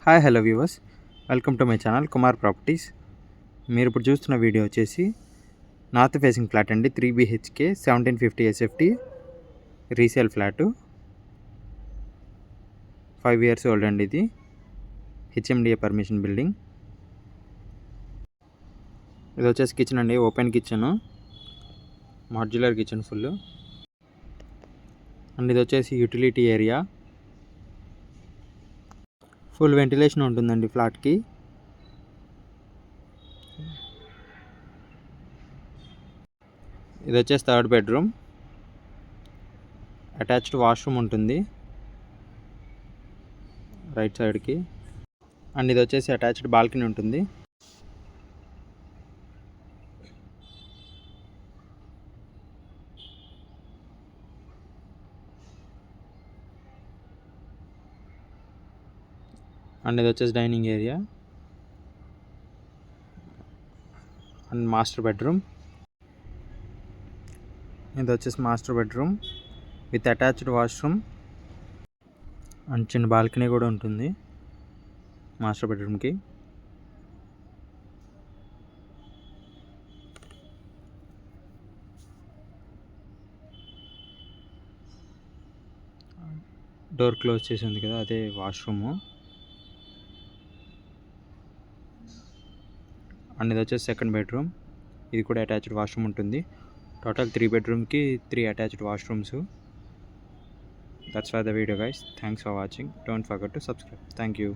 Hi hello viewers, welcome to my channel Kumar properties. మీరు ఇప్పుడు చూస్తున్న వీడియో వచ్చేసి నార్త్ ఫేసింగ్ ఫ్లాట్ అండి. 3 BHK 1750 SFT resale flat, 5 years old అండి. ఇది HMDA పర్మిషన్ బిల్డింగ్. ఇది వచ్చేసి కిచెన్ అండి, open kitchen, modular kitchen full and ఇది వచ్చేసి యూటిలిటీ ఏరియా. ఫుల్ వెంటిలేషన్ ఉంటుందండి ఫ్లాట్కి. ఇది వచ్చేసి 3rd బెడ్రూమ్, అటాచ్డ్ వాష్రూమ్ ఉంటుంది రైట్ సైడ్కి. అండ్ ఇది వచ్చేసి అటాచ్డ్ బాల్కనీ ఉంటుంది. అండ్ ఇది వచ్చేసి dining area and master bedroom. ఇది వచ్చేసి master bedroom with attached washroom and చిన్న బాల్కనీ కూడా ఉంటుంది మాస్టర్ బెడ్రూమ్కి. డోర్ క్లోజ్ చేసి ఉంది కదా, అదే వాష్రూము. అండ్ ఇది వచ్చేసి 2nd బెడ్రూమ్, ఇది కూడా అటాచ్డ్ వాష్రూమ్ ఉంటుంది. Total 3 bedroomకి 3 attached washrooms. That's for the video guys. Thanks for watching. Don't forget to subscribe. Thank you.